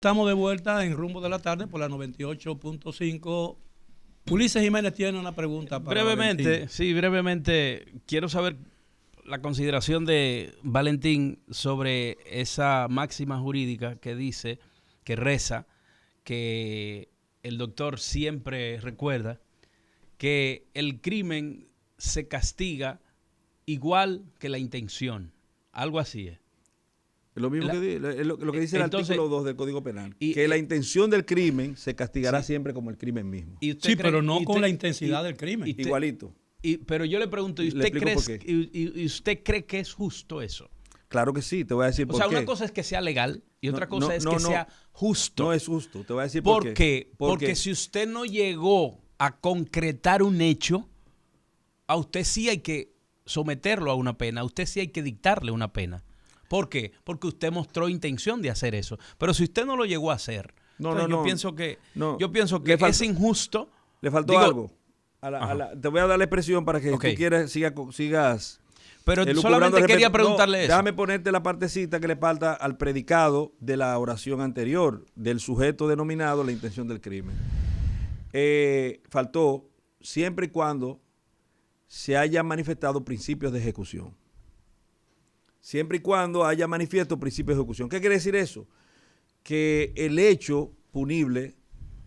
Estamos de vuelta en Rumbo de la Tarde por la 98.5. Ulises Jiménez tiene una pregunta para Brevemente, Valentín. sí, brevemente, quiero saber la consideración de Valentín sobre esa máxima jurídica que dice, que reza, que el doctor siempre recuerda que el crimen se castiga igual que la intención. Algo así es. Lo mismo lo que dice el Entonces, artículo 2 del Código Penal, y, que la intención del crimen se castigará sí. siempre como el crimen mismo. Y usted Sí, cree- pero no y con usted- la intensidad y- del crimen. y usted- Igualito. pero yo le pregunto, ¿y Le usted, explico por qué. y usted cree que es justo eso? Claro que sí, te voy a decir O por sea, qué. una cosa es que sea legal y otra No, cosa no, es no, que no. sea justo. No es justo, te voy a decir ¿Por por qué? qué. Porque si usted no llegó a concretar un hecho, a usted sí hay que someterlo a una pena, a usted sí hay que dictarle una pena. ¿Por qué? Porque usted mostró intención de hacer eso. Pero si usted no lo llegó a hacer, yo pienso que, es injusto. Le faltó algo. Te voy a dar la expresión para que tú sigas. Pero elucubrando solamente quería respecto. preguntarle eso. Déjame ponerte la partecita que le falta al predicado de la oración anterior, del sujeto denominado la intención del crimen. Faltó siempre y cuando se hayan manifestado principios de ejecución. Siempre y cuando haya manifiesto principios de ejecución. ¿Qué quiere decir eso? Que el hecho punible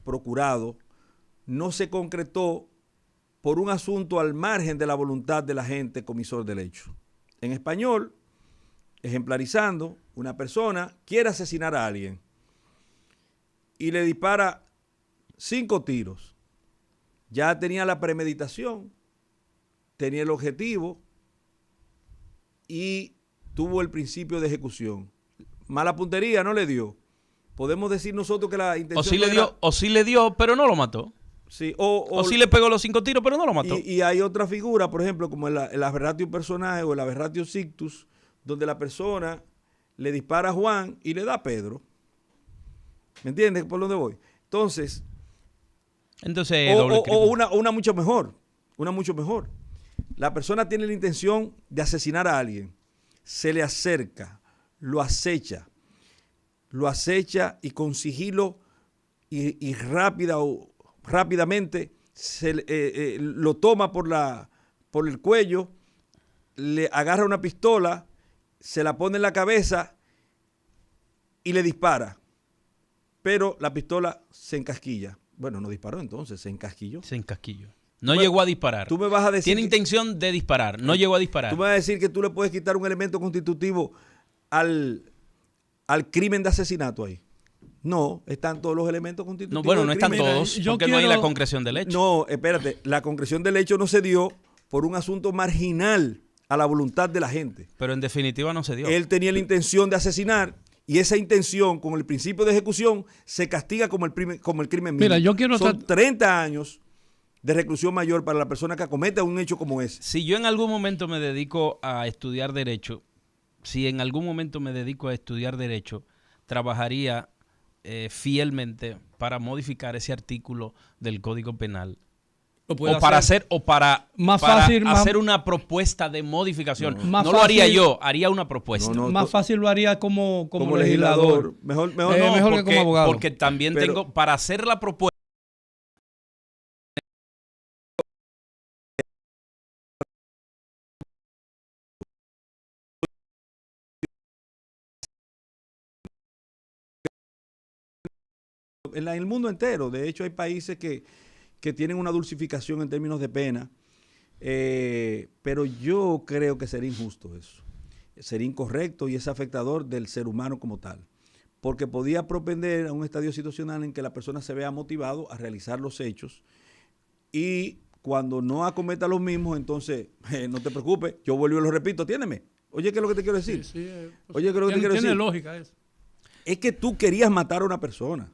procurado no se concretó por un asunto al margen de la voluntad del agente comisor del hecho. En español, ejemplarizando, una persona quiere asesinar a alguien y le dispara 5 tiros. Ya tenía la premeditación, tenía el objetivo y tuvo el principio de ejecución. Mala puntería no le dio. Podemos decir nosotros que la intención O sí le dio, pero no lo mató. Sí, o sí le pegó los 5 tiros, pero no lo mató. Y hay otra figura, por ejemplo, como el aberratio personaje o el aberratio sictus, donde la persona le dispara a Juan y le da a Pedro. ¿Me entiendes por dónde voy? Entonces, una mucho mejor. Una mucho mejor. La persona tiene la intención de asesinar a alguien. Se le acerca, lo acecha y con sigilo y rápidamente lo toma por el cuello, le agarra una pistola, se la pone en la cabeza y le dispara. Pero la pistola se encasquilla. Bueno, no disparó entonces, se encasquilló. Se encasquilló. No llegó a disparar. Tú me vas a decir tiene intención de disparar, no llegó a disparar. Tú me vas a decir que tú le puedes quitar un elemento constitutivo al crimen de asesinato ahí. No, están todos los elementos constitutivos. No, bueno, no del están crimen. todos, porque no hay la concreción del hecho. No, espérate, la concreción del hecho no se dio por un asunto marginal a la voluntad de la gente. Pero en definitiva no se dio. Él tenía la intención de asesinar y esa intención, con el principio de ejecución, se castiga como el crimen mismo. Mira, yo quiero Son 30 años de reclusión mayor para la persona que acometa un hecho como ese. Si yo en algún momento me dedico a estudiar derecho, trabajaría fielmente para modificar ese artículo del Código Penal. Hacer una propuesta de modificación. No, lo haría yo, haría una propuesta. Más fácil lo haría como legislador. Mejor porque, que como abogado. Porque también tengo, para hacer la propuesta, en el mundo entero. De hecho, hay países que tienen una dulcificación en términos de pena, pero yo creo que sería injusto eso. Sería incorrecto y es afectador del ser humano como tal, porque podía propender a un estadio situacional en que la persona se vea motivado a realizar los hechos y cuando no acometa los mismos, entonces, no te preocupes, yo vuelvo y lo repito, atiéndeme. Oye, ¿qué es lo que te quiero decir? Oye, ¿qué es lo que te quiero decir? Tiene lógica eso. Es que tú querías matar a una persona.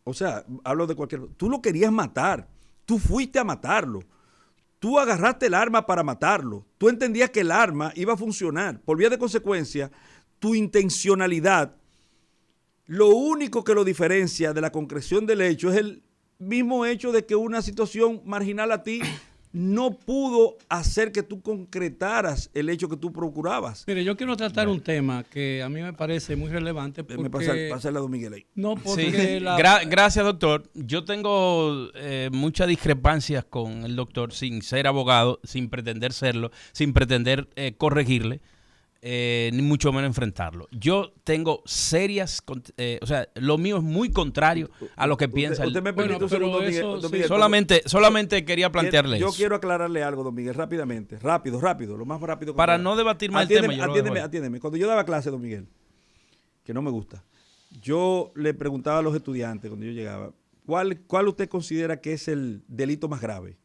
O sea, hablo de cualquier... Tú lo querías matar. Tú fuiste a matarlo. Tú agarraste el arma para matarlo. Tú entendías que el arma iba a funcionar. Por vía de consecuencia, tu intencionalidad, lo único que lo diferencia de la concreción del hecho es el mismo hecho de que una situación marginal a ti no pudo hacer que tú concretaras el hecho que tú procurabas. Mire, yo quiero tratar un tema que a mí me parece muy relevante. Me pasa a Don Miguel ahí. No, porque Sí. Gracias, doctor. Yo tengo muchas discrepancias con el doctor, sin ser abogado, sin pretender serlo, sin pretender corregirle, ni mucho menos enfrentarlo. Yo tengo serias, o sea, lo mío es muy contrario a lo que piensa usted me permite un segundo, don Miguel. Solamente quería plantearle yo eso. quiero aclararle algo, don Miguel, rápidamente. Rápido, lo más rápido que Para pueda. no debatir más el tema. Atiéndeme. Cuando yo daba clase, don Miguel, que no me gusta, yo le preguntaba a los estudiantes cuando yo llegaba, ¿cuál usted considera que es el delito más grave?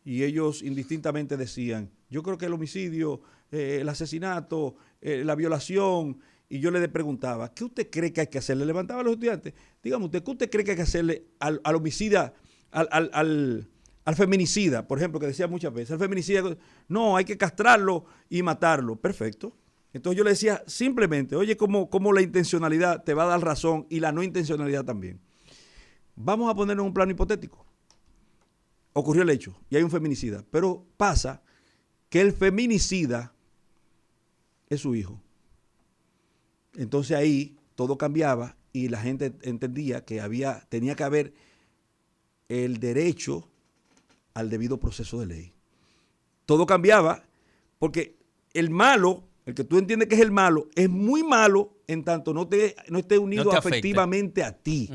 Y ellos indistintamente decían, yo creo que el homicidio, el asesinato, la violación. Y yo le preguntaba, ¿qué usted cree que hay que hacer? Le levantaba a los estudiantes, dígame usted, ¿qué usted cree que hay que hacerle al homicida, al feminicida, por ejemplo, que decía muchas veces, al feminicida, no, hay que castrarlo y matarlo? Perfecto. Entonces yo le decía simplemente, oye, cómo la intencionalidad te va a dar razón y la no intencionalidad también. Vamos a ponernos un plano hipotético. Ocurrió el hecho y hay un feminicida, pero pasa que el feminicida es su hijo. Entonces ahí todo cambiaba y la gente entendía que tenía que haber el derecho al debido proceso de ley. Todo cambiaba porque el malo, el que tú entiendes que es el malo, es muy malo en tanto no esté unido afectivamente a ti.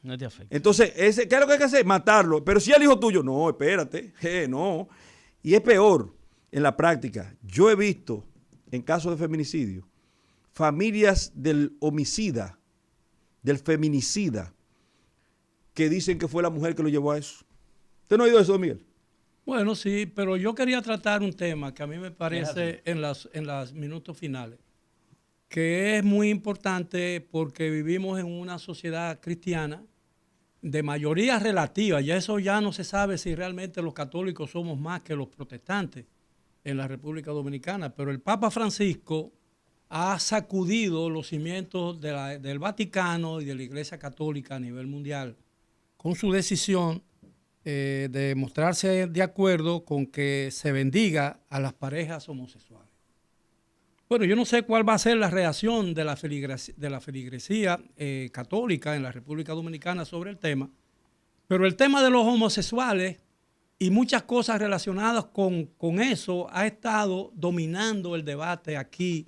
No te afecta. Entonces, ¿qué es lo que hay que hacer? Matarlo. Pero si el hijo tuyo, no, espérate, no. Y es peor en la práctica. Yo he visto en casos de feminicidio, familias del homicida, del feminicida, que dicen que fue la mujer que lo llevó a eso. ¿Usted no ha oído eso, Miguel? Bueno, sí, pero yo quería tratar un tema que a mí me parece en los minutos finales, que es muy importante porque vivimos en una sociedad cristiana de mayoría relativa. Ya eso ya no se sabe si realmente los católicos somos más que los protestantes en la República Dominicana, pero el Papa Francisco ha sacudido los cimientos del Vaticano y de la Iglesia Católica a nivel mundial con su decisión de mostrarse de acuerdo con que se bendiga a las parejas homosexuales. Bueno, yo no sé cuál va a ser la reacción de la feligresía católica en la República Dominicana sobre el tema, pero el tema de los homosexuales y muchas cosas relacionadas con eso ha estado dominando el debate aquí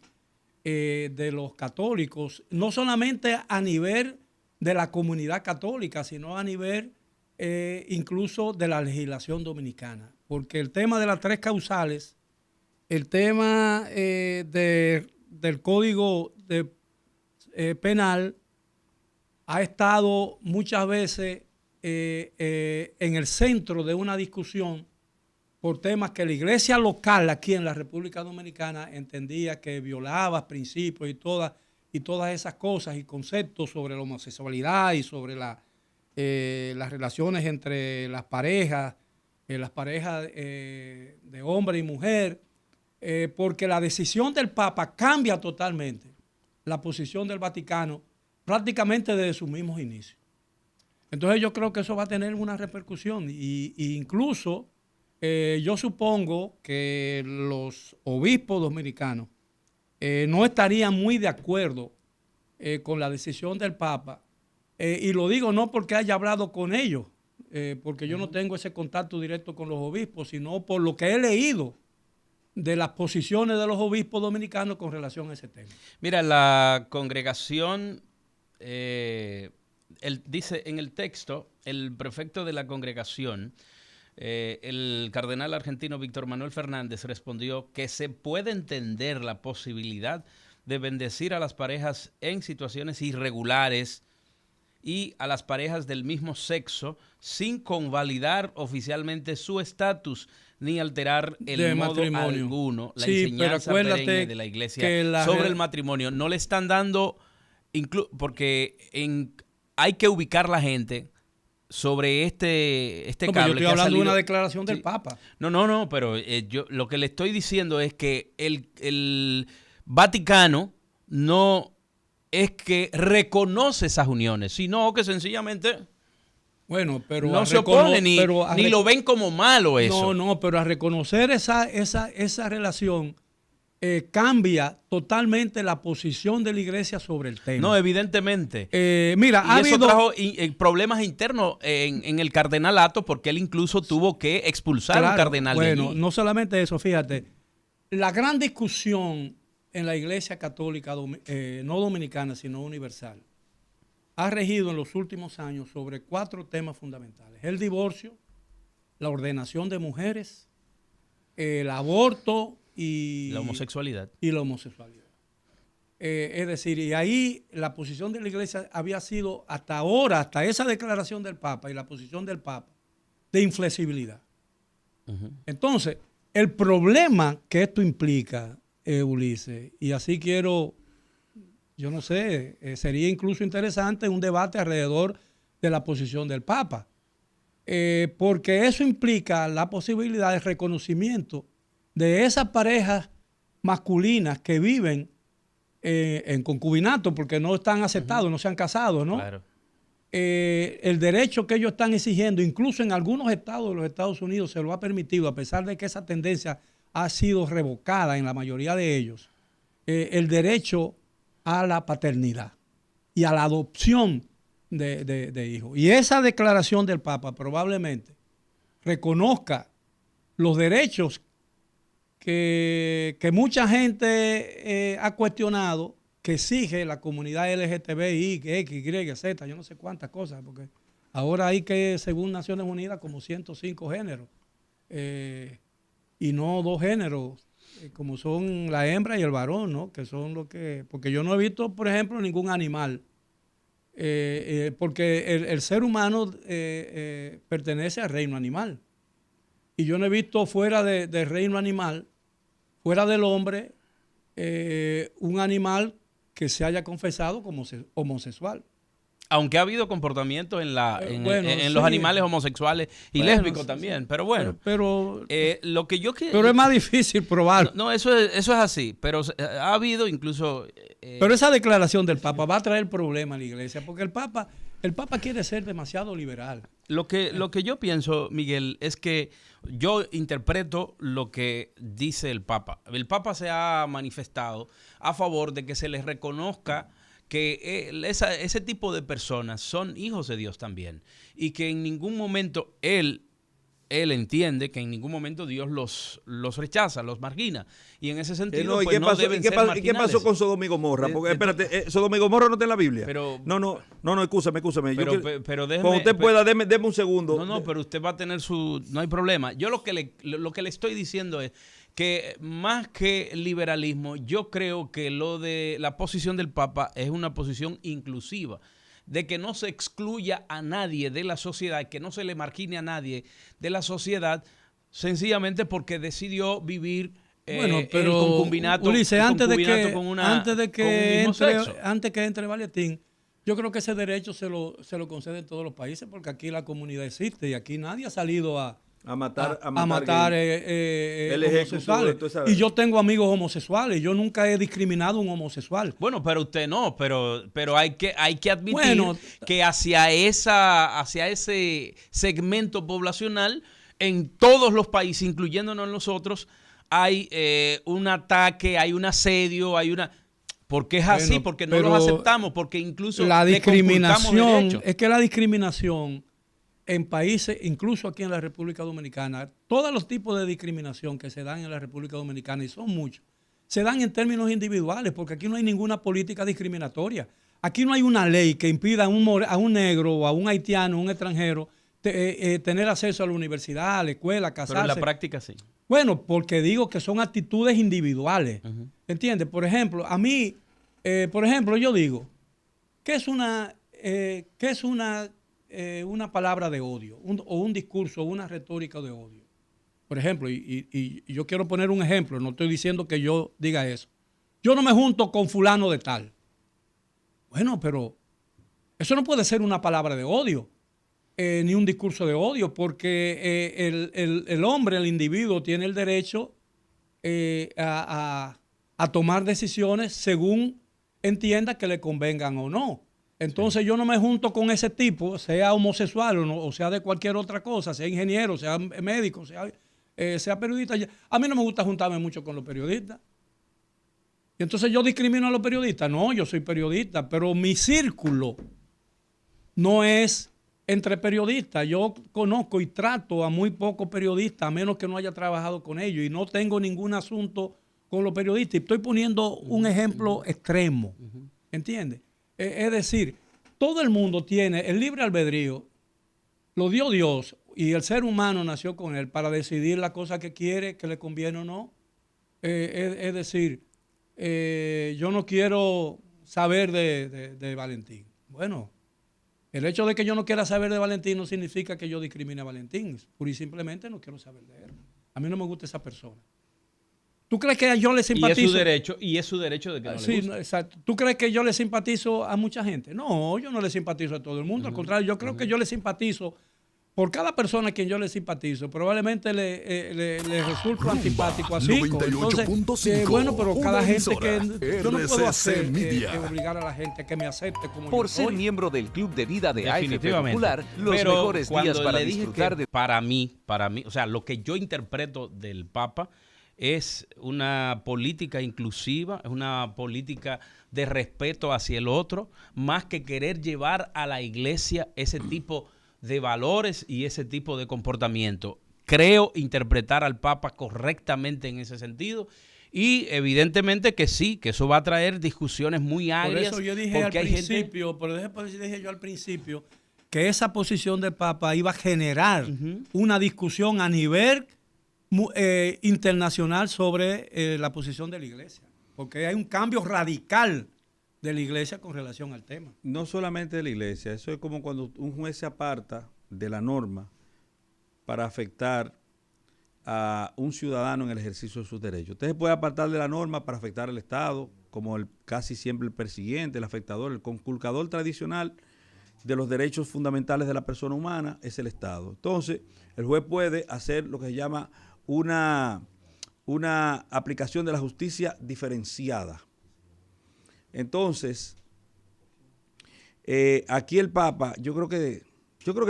de los católicos, no solamente a nivel de la comunidad católica, sino a nivel incluso de la legislación dominicana, porque el tema de las tres causales, el tema del Código Penal ha estado muchas veces en el centro de una discusión por temas que la iglesia local aquí en la República Dominicana entendía que violaba principios y todas esas cosas y conceptos sobre la homosexualidad y sobre las relaciones entre las parejas de hombre y mujer, porque la decisión del Papa cambia totalmente la posición del Vaticano prácticamente desde sus mismos inicios. Entonces yo creo que eso va a tener una repercusión y incluso yo supongo que los obispos dominicanos no estarían muy de acuerdo con la decisión del Papa, y lo digo no porque haya hablado con ellos, porque yo no tengo ese contacto directo con los obispos, sino por lo que he leído de las posiciones de los obispos dominicanos con relación a ese tema. Mira, la congregación, dice en el texto, el prefecto de la congregación, el cardenal argentino Víctor Manuel Fernández, respondió que se puede entender la posibilidad de bendecir a las parejas en situaciones irregulares y a las parejas del mismo sexo sin convalidar oficialmente su estatus ni alterar el modo alguno la enseñanza perenne de la iglesia sobre el matrimonio. No le están dando, porque hay que ubicar la gente sobre este cable. Yo estoy hablando de una declaración del Papa. No, pero yo lo que le estoy diciendo es que el Vaticano no es que reconoce esas uniones, sino que sencillamente Bueno, pero no se oponen ni lo ven como malo eso. No, pero a reconocer esa relación cambia totalmente la posición de la iglesia sobre el tema. No, evidentemente. Mira, y eso trajo problemas internos en el cardenalato, porque él incluso tuvo que expulsar a un cardenal de allí. Bueno, no solamente eso, fíjate, la gran discusión en la iglesia católica, no dominicana, sino universal, ha regido en los últimos años sobre 4 temas fundamentales: el divorcio, la ordenación de mujeres, el aborto y la homosexualidad. Es decir, y ahí la posición de la iglesia había sido hasta ahora, hasta esa declaración del Papa y la posición del Papa, de inflexibilidad. Entonces, el problema que esto implica, Ulises, y así quiero, yo no sé, sería incluso interesante un debate alrededor de la posición del Papa, porque eso implica la posibilidad de reconocimiento de esas parejas masculinas que viven en concubinato porque no están aceptados, no se han casado, ¿no? Claro. El derecho que ellos están exigiendo, incluso en algunos estados de los Estados Unidos se lo ha permitido, a pesar de que esa tendencia ha sido revocada en la mayoría de ellos, el derecho a la paternidad y a la adopción de hijos. Y esa declaración del Papa probablemente reconozca los derechos que mucha gente ha cuestionado, que exige la comunidad LGTBI, X, Y, Z, yo no sé cuántas cosas, porque ahora hay que, según Naciones Unidas, como 105 géneros, y no 2 géneros, como son la hembra y el varón, ¿no? Que son lo que, porque yo no he visto, por ejemplo, ningún animal, porque el ser humano pertenece al reino animal, y yo no he visto fuera del reino animal, fuera del hombre, un animal que se haya confesado como homosexual. Aunque ha habido comportamientos en sí, los animales homosexuales y lésbicos también, sí. Pero bueno, pero lo que yo pero es más difícil probar. No, eso es así, pero ha habido incluso... pero esa declaración del Papa va a traer problemas a la iglesia, porque el Papa quiere ser demasiado liberal. Lo que yo pienso, Miguel, es que yo interpreto lo que dice el Papa. El Papa se ha manifestado a favor de que se les reconozca que ese tipo de personas son hijos de Dios también, y que en ningún momento él entiende que en ningún momento Dios los rechaza, los margina. Y en ese sentido, ¿Y qué pasó con Sodoma y Gomorra? Porque, espérate, Sodoma y Gomorra no está en la Biblia. Pero, no, escúchame. Pero déjeme, cuando usted pueda, deme un segundo. No, pero usted va a tener no hay problema. Yo lo que le estoy diciendo es que más que liberalismo, yo creo que lo de la posición del Papa es una posición inclusiva, de que no se excluya a nadie de la sociedad, que no se le margine a nadie de la sociedad, sencillamente porque decidió vivir pero el concubinato, Ulises, antes de que entre Valentín, yo creo que ese derecho se lo conceden todos los países, porque aquí la comunidad existe y aquí nadie ha salido a matar homosexuales. Y yo tengo amigos homosexuales. Yo nunca he discriminado a un homosexual. Bueno, pero usted no, pero hay que admitir que hacia ese segmento poblacional en todos los países, incluyéndonos nosotros, hay un ataque, hay un asedio, porque es así, porque no los aceptamos, porque incluso la discriminación, es que la discriminación en países, incluso aquí en la República Dominicana, todos los tipos de discriminación que se dan en la República Dominicana, y son muchos, se dan en términos individuales, porque aquí no hay ninguna política discriminatoria. Aquí no hay una ley que impida a un negro o a un haitiano, un extranjero, tener acceso a la universidad, a la escuela, a casarse. Pero en la práctica sí. Bueno, porque digo que son actitudes individuales. ¿Entiendes? Por ejemplo, a mí, yo digo, ¿qué es una palabra de odio, o un discurso, o una retórica de odio? Por ejemplo, y yo quiero poner un ejemplo, no estoy diciendo que yo diga eso. Yo no me junto con fulano de tal. Bueno, pero eso no puede ser una palabra de odio, ni un discurso de odio, porque el hombre, el individuo, tiene el derecho a tomar decisiones según entienda que le convengan o no. Entonces yo no me junto con ese tipo, sea homosexual o sea de cualquier otra cosa, sea ingeniero, sea médico, sea periodista. A mí no me gusta juntarme mucho con los periodistas. Y entonces yo discrimino a los periodistas. No, yo soy periodista, pero mi círculo no es entre periodistas. Yo conozco y trato a muy pocos periodistas, a menos que no haya trabajado con ellos, y no tengo ningún asunto con los periodistas. Y estoy poniendo un ejemplo extremo, ¿entiendes? Es decir, todo el mundo tiene el libre albedrío, lo dio Dios, y el ser humano nació con él para decidir la cosa que quiere, que le conviene o no. Es decir, yo no quiero saber de Valentín. Bueno, el hecho de que yo no quiera saber de Valentín no significa que yo discrimine a Valentín. Pura y simplemente no quiero saber de él. A mí no me gusta esa persona. ¿Tú crees que yo le simpatizo? Y es su derecho de que no le Sí, guste. no, exacto. ¿Tú crees que yo le simpatizo a mucha gente? No, yo no le simpatizo a todo el mundo. Al contrario, yo creo que yo le simpatizo. Por cada persona a quien yo le simpatizo, probablemente le resulta antipático a Zico. Entonces, bueno, pero cada gente que yo no puedo hacer que obligar a la gente a que me acepte como Por yo ser soy. miembro del Club de Vida de AFP Definitivamente. Popular, los Pero mejores días cuando para le dije disfrutar que de... para mí, o sea, lo que yo interpreto del Papa es una política inclusiva, es una política de respeto hacia el otro, más que querer llevar a la iglesia ese tipo de valores y ese tipo de comportamiento. Creo interpretar al Papa correctamente en ese sentido y evidentemente que sí, que eso va a traer discusiones muy agrias. Por eso yo dije al principio, dije yo al principio que esa posición del Papa iba a generar una discusión a nivel internacional sobre la posición de la iglesia, porque hay un cambio radical de la iglesia con relación al tema. No solamente de la iglesia, eso es como cuando un juez se aparta de la norma para afectar a un ciudadano en el ejercicio de sus derechos. Usted se puede apartar de la norma para afectar al Estado, como casi siempre el persiguiente, el afectador, el conculcador tradicional de los derechos fundamentales de la persona humana es el Estado. Entonces, el juez puede hacer lo que se llama una aplicación de la justicia diferenciada. Entonces, aquí el Papa, yo creo que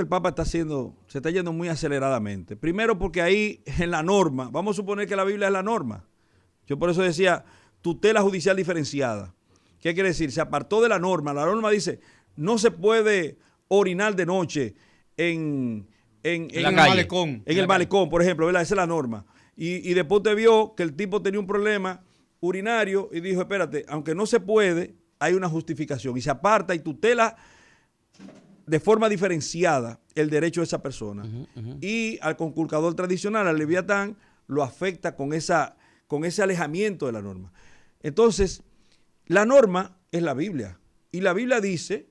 el Papa se está yendo muy aceleradamente. Primero porque ahí en la norma, vamos a suponer que la Biblia es la norma. Yo por eso decía tutela judicial diferenciada. ¿Qué quiere decir? Se apartó de la norma. La norma dice, no se puede orinar de noche en el malecón. En el malecón, por ejemplo, ¿verdad? Esa es la norma. Y después te vio que el tipo tenía un problema urinario y dijo, espérate, aunque no se puede, hay una justificación. Y se aparta y tutela de forma diferenciada el derecho de esa persona. Y al conculcador tradicional, al leviatán, lo afecta con ese alejamiento de la norma. Entonces, la norma es la Biblia. Y la Biblia dice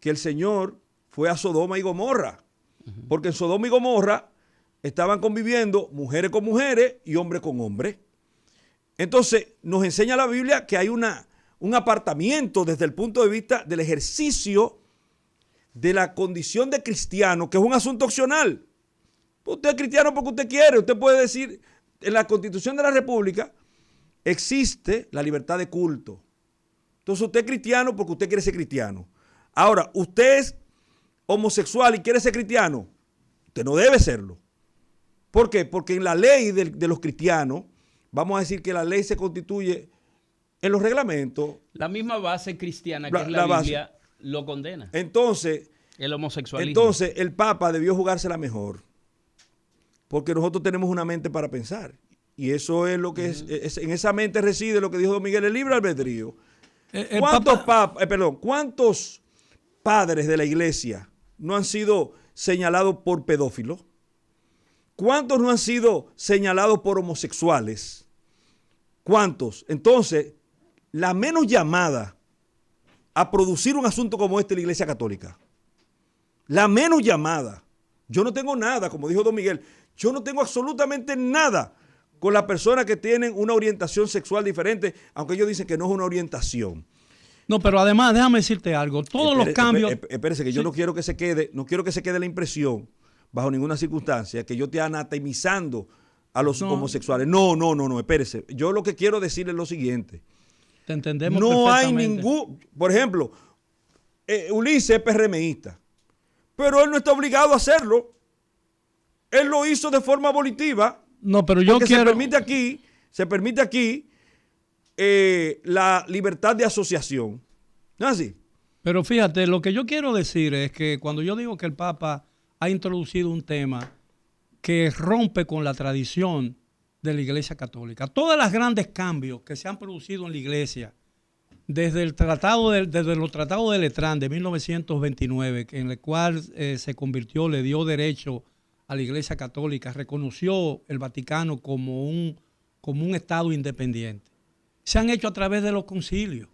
que el Señor fue a Sodoma y Gomorra. Porque en Sodoma y Gomorra estaban conviviendo mujeres con mujeres y hombres con hombres. Entonces, nos enseña la Biblia que hay un apartamiento desde el punto de vista del ejercicio de la condición de cristiano, que es un asunto opcional. Usted es cristiano porque usted quiere. Usted puede decir, en la Constitución de la República existe la libertad de culto. Entonces usted es cristiano porque usted quiere ser cristiano. Ahora, usted es homosexual y quiere ser cristiano. Usted no debe serlo. ¿Por qué? Porque en la ley de los cristianos, vamos a decir que la ley se constituye en los reglamentos. La misma base cristiana que es la Biblia lo condena. Entonces, el homosexualismo. Entonces, el Papa debió jugársela mejor. Porque nosotros tenemos una mente para pensar. Y eso es lo que es en esa mente reside lo que dijo Don Miguel, el libre albedrío. ¿Cuántos padres de la iglesia no han sido señalados por pedófilos? ¿Cuántos no han sido señalados por homosexuales? ¿Cuántos? Entonces, la menos llamada a producir un asunto como este es la Iglesia Católica. La menos llamada. Yo no tengo nada, como dijo Don Miguel, yo no tengo absolutamente nada con las personas que tienen una orientación sexual diferente, aunque ellos dicen que no es una orientación. No, pero además, déjame decirte algo, todos los cambios... Espérese, que yo no quiero que se quede la impresión, bajo ninguna circunstancia, que yo esté anatemizando a los homosexuales. No, espérese. Yo lo que quiero decir es lo siguiente. Te entendemos no hay perfectamente. por ejemplo, Ulises es PRMista, pero él no está obligado a hacerlo. Él lo hizo de forma volitiva. No, pero yo porque quiero... se permite aquí la libertad de asociación. ¿No es así? Pero fíjate, lo que yo quiero decir es que cuando yo digo que el Papa ha introducido un tema que rompe con la tradición de la Iglesia Católica, todos los grandes cambios que se han producido en la Iglesia, desde los tratados de Letrán de 1929, en el cual se convirtió, le dio derecho a la Iglesia Católica, reconoció el Vaticano como un Estado independiente, se han hecho a través de los concilios.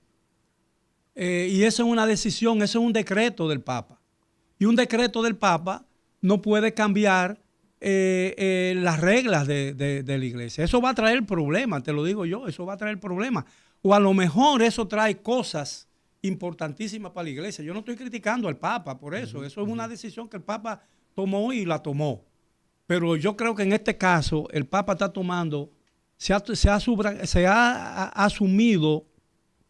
Y eso es una decisión, eso es un decreto del Papa. Y un decreto del Papa no puede cambiar las reglas de la Iglesia. Eso va a traer problemas, te lo digo yo, eso va a traer problemas. O a lo mejor eso trae cosas importantísimas para la Iglesia. Yo no estoy criticando al Papa por eso. Eso es una decisión que el Papa tomó y la tomó. Pero yo creo que en este caso el Papa está tomando, se ha asumido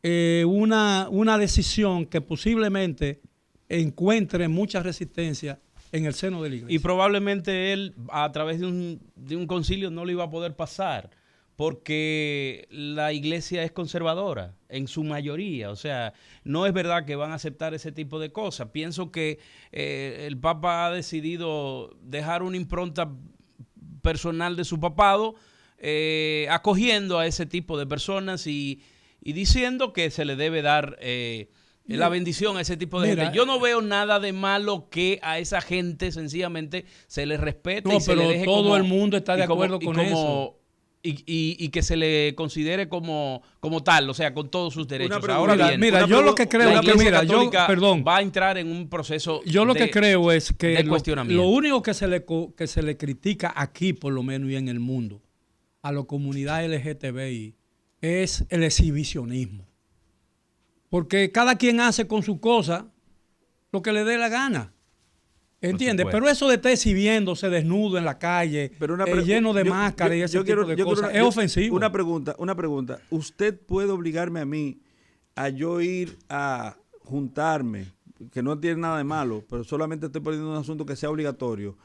una decisión que posiblemente encuentre mucha resistencia en el seno de la Iglesia. Y probablemente él, a través de un concilio, no lo iba a poder pasar, porque la Iglesia es conservadora en su mayoría. O sea, no es verdad que van a aceptar ese tipo de cosas. Pienso que el Papa ha decidido dejar una impronta personal de su papado, acogiendo a ese tipo de personas y diciendo que se le debe dar la bendición a ese tipo de gente. Yo no veo nada de malo que a esa gente sencillamente se le respete y se le deje todo el mundo está de acuerdo con eso. Y que se le considere como tal, o sea, con todos sus derechos. Ahora bien, yo lo que creo es que, va a entrar en un proceso que creo es que cuestionamiento. Lo único que se le critica aquí, por lo menos, y en el mundo, a la comunidad LGTBI, es el exhibicionismo. Porque cada quien hace con su cosa lo que le dé la gana. ¿Entiendes? Pero eso de estar exhibiéndose desnudo en la calle, lleno de máscaras y ese tipo de cosas, es ofensivo. Una pregunta. ¿Usted puede obligarme a mí a yo ir a juntarme, que no tiene nada de malo, pero solamente estoy poniendo un asunto que sea obligatorio,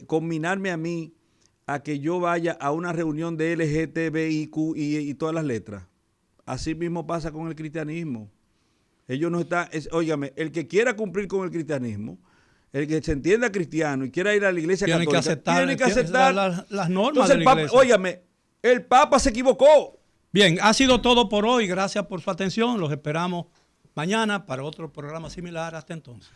combinarme a mí a que yo vaya a una reunión de LGTBIQ y todas las letras? Así mismo pasa con el cristianismo. Ellos no están, óigame, el que quiera cumplir con el cristianismo, el que se entienda cristiano y quiera ir a la iglesia católica, tiene que aceptar las normas de la iglesia. Óigame, el Papa se equivocó. Bien, ha sido todo por hoy. Gracias por su atención. Los esperamos mañana para otro programa similar. Hasta entonces.